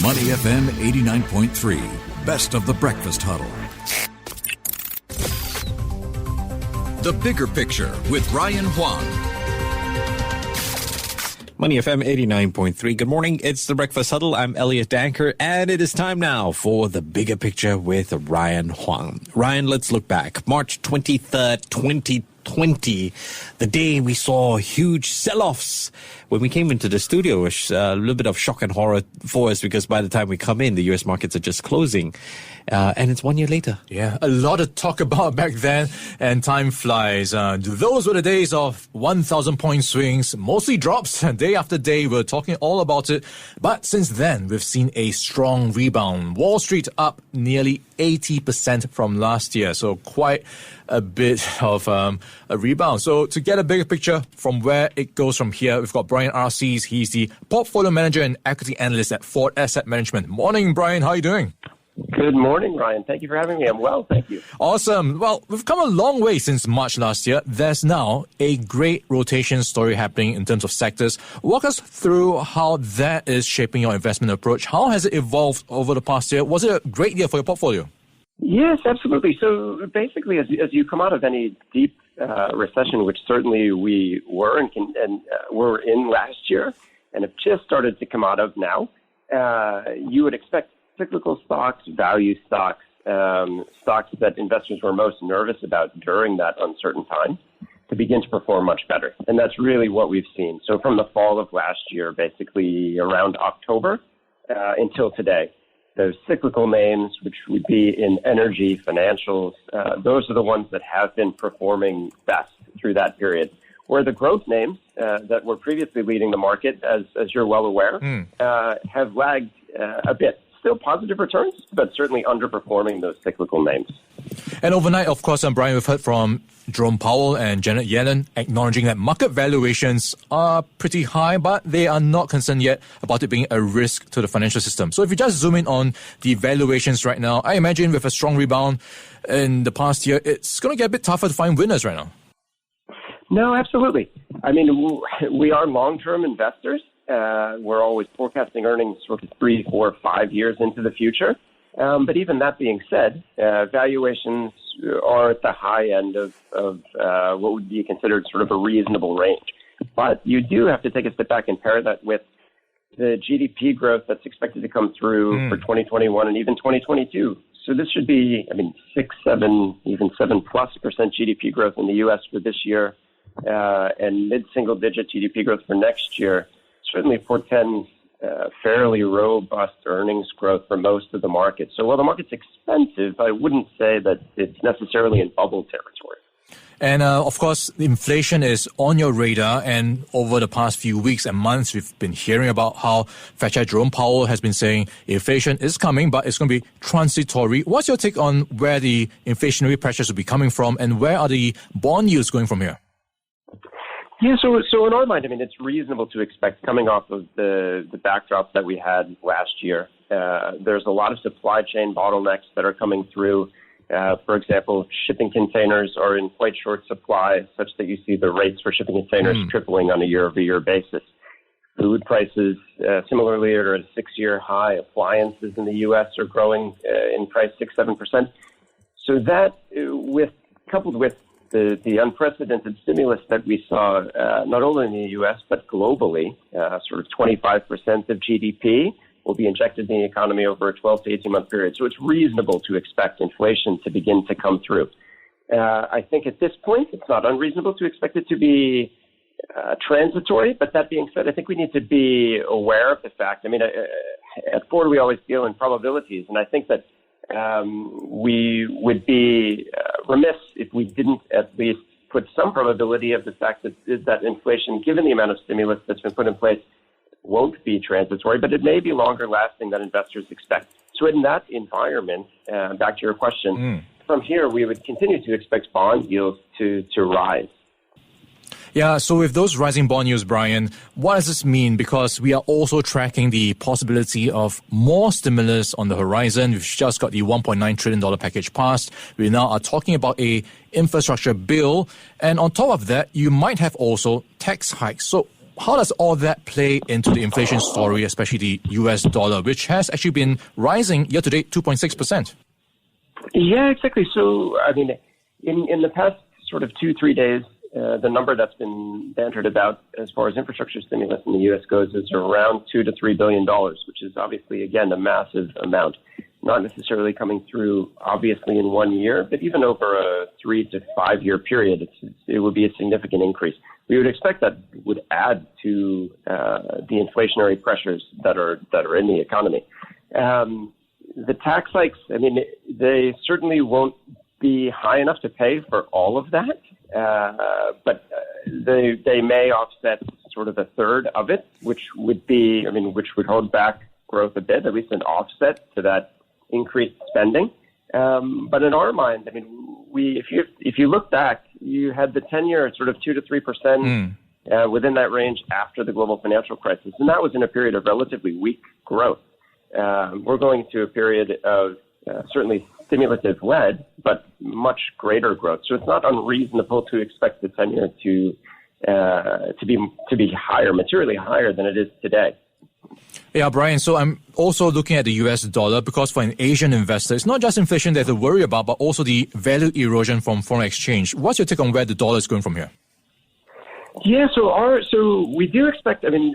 Money FM 89.3, best of the breakfast huddle. The Bigger Picture with Ryan Huang. Money FM 89.3. Good morning. It's the Breakfast Huddle. I'm Elliot Danker, and it is time now for the Bigger Picture with Ryan Huang. Ryan, let's look back. March 23rd, 2020, the day we saw huge sell-offs. When we came into the studio, it was a little bit of shock and horror for us because by the time we come in, the US markets are just closing. And it's 1 year later. Yeah, a lot to talk about back then, and time flies. Those were the days of 1,000-point swings, mostly drops, day after day. We're talking all about it. But since then, we've seen a strong rebound. Wall Street up nearly 80% from last year, so quite a bit of a rebound. So to get a bigger picture from where it goes from here, we've got Brian Arcese. He's the portfolio manager and equity analyst at Foord Asset Management. Morning, Brian. How are you doing? Good morning, Ryan. Thank you for having me. I'm well, thank you. Awesome. Well, we've come a long way since March last year. There's now a great rotation story happening in terms of sectors. Walk us through how that is shaping your investment approach. How has it evolved over the past year? Was it a great year for your portfolio? Yes, absolutely. So basically, as you come out of any deep recession, which certainly we were and were in last year and have just started to come out of now, you would expect cyclical stocks, value stocks, stocks that investors were most nervous about during that uncertain time to begin to perform much better. And that's really what we've seen. So from the fall of last year, basically around October until today, those cyclical names, which would be in energy, financials, those are the ones that have been performing best through that period. Where the growth names that were previously leading the market, as you're well aware, have lagged a bit. Still positive returns, but certainly underperforming those cyclical names. And overnight, of course, Brian, we've heard from Jerome Powell and Janet Yellen acknowledging that market valuations are pretty high, but they are not concerned yet about it being a risk to the financial system. So if you just zoom in on the valuations right now, I imagine with a strong rebound in the past year, it's going to get a bit tougher to find winners right now. No, absolutely. I mean, we are long-term investors. We're always forecasting earnings sort of 3, 4, 5 years into the future. But even that being said, valuations are at the high end of what would be considered sort of a reasonable range. But you do have to take a step back and pair that with the GDP growth that's expected to come through for 2021 and even 2022. So this should be, 6, 7, even 7+% GDP growth in the U.S. for this year, and mid-single-digit GDP growth for next year. Certainly portends fairly robust earnings growth for most of the market. So while the market's expensive, I wouldn't say that it's necessarily in bubble territory. And of course, inflation is on your radar. And over the past few weeks and months, we've been hearing about how Fed Chair Jerome Powell has been saying inflation is coming, but it's going to be transitory. What's your take on where the inflationary pressures will be coming from, and where are the bond yields going from here? Yeah, so in our mind, it's reasonable to expect, coming off of the backdrops that we had last year, there's a lot of supply chain bottlenecks that are coming through. For example, shipping containers are in quite short supply, such that you see the rates for shipping containers tripling on a year-over-year basis. Food prices, similarly, are at a 6-year high. Appliances in the U.S. are growing in price 6-7%. So that, coupled with the unprecedented stimulus that we saw, not only in the U.S., but globally, sort of 25% of GDP will be injected in the economy over a 12 to 18-month period. So it's reasonable to expect inflation to begin to come through. I think at this point, it's not unreasonable to expect it to be transitory. But that being said, I think we need to be aware of the fact. At Ford, we always deal in probabilities, and I think that we would be remiss if we didn't at least put some probability of the fact that inflation, given the amount of stimulus that's been put in place, won't be transitory, but it may be longer lasting than investors expect. So in that environment, back to your question, from here we would continue to expect bond yields to rise. Yeah, so with those rising bond yields, Brian, what does this mean? Because we are also tracking the possibility of more stimulus on the horizon. We've just got the $1.9 trillion package passed. We now are talking about a infrastructure bill. And on top of that, you might have also tax hikes. So how does all that play into the inflation story, especially the US dollar, which has actually been rising year-to-date 2.6%? Yeah, exactly. So, I mean, in the past sort of 2-3 days, the number that's been bantered about as far as infrastructure stimulus in the U.S. goes is around $2 to $3 billion, which is obviously, again, a massive amount. Not necessarily coming through, obviously, in 1 year, but even over a 3 to 5 year period, it would be a significant increase. We would expect that would add to the inflationary pressures that are in the economy. The tax hikes, I mean, they certainly won't be high enough to pay for all of that, but they may offset sort of a third of it, which would hold back growth a bit, at least an offset to that increased spending. But in our mind, I mean, if you look back, you had the 10-year sort of 2 to 3% within that range after the global financial crisis, and that was in a period of relatively weak growth. We're going through a period of certainly stimulative-led, but much greater growth. So it's not unreasonable to expect the 10-year to be higher, materially higher than it is today. Yeah, Brian, so I'm also looking at the US dollar because for an Asian investor, it's not just inflation they have to worry about, but also the value erosion from foreign exchange. What's your take on where the dollar is going from here? Yeah, so we do expect, I mean,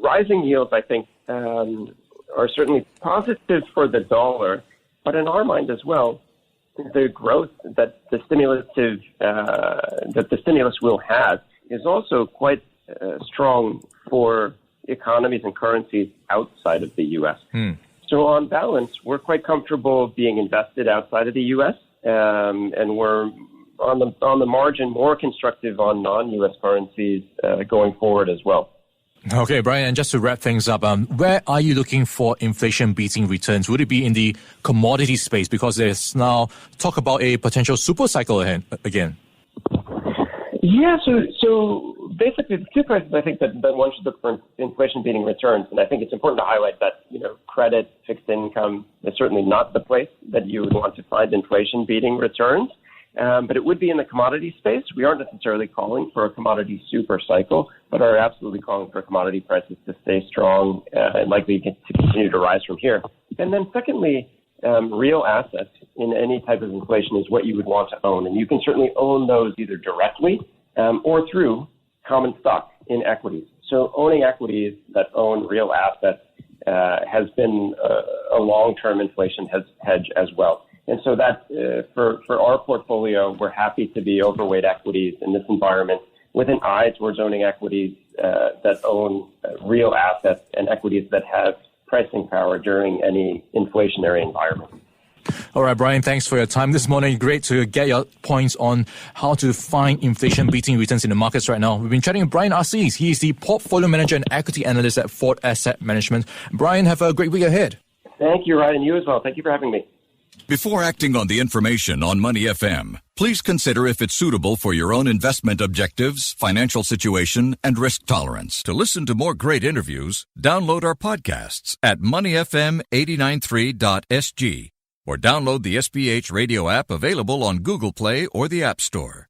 rising yields, I think, are certainly positive for the dollar, but in our mind as well, the growth that the stimulus will have is also quite strong for economies and currencies outside of the U.S. So on balance, we're quite comfortable being invested outside of the U.S. And we're on the margin more constructive on non-U.S. currencies going forward as well. Okay, Brian, and just to wrap things up, where are you looking for inflation-beating returns? Would it be in the commodity space? Because there's now talk about a potential super cycle again. Yeah, so basically the two places I think that one should look for inflation-beating returns, and I think it's important to highlight that, credit, fixed income is certainly not the place that you would want to find inflation-beating returns. But it would be in the commodity space. We aren't necessarily calling for a commodity super cycle, but are absolutely calling for commodity prices to stay strong and likely to continue to rise from here. And then secondly, real assets in any type of inflation is what you would want to own. And you can certainly own those either directly or through common stock in equities. So owning equities that own real assets has been a long-term inflation hedge as well. And so that for our portfolio, we're happy to be overweight equities in this environment with an eye towards owning equities that own real assets and equities that have pricing power during any inflationary environment. All right, Brian, thanks for your time this morning. Great to get your points on how to find inflation-beating returns in the markets right now. We've been chatting with Brian Arcese. He is the portfolio manager and equity analyst at Foord Asset Management. Brian, have a great week ahead. Thank you, Ryan. You as well. Thank you for having me. Before acting on the information on Money FM, please consider if it's suitable for your own investment objectives, financial situation, and risk tolerance. To listen to more great interviews, download our podcasts at moneyfm893.sg or download the SPH radio app available on Google Play or the App Store.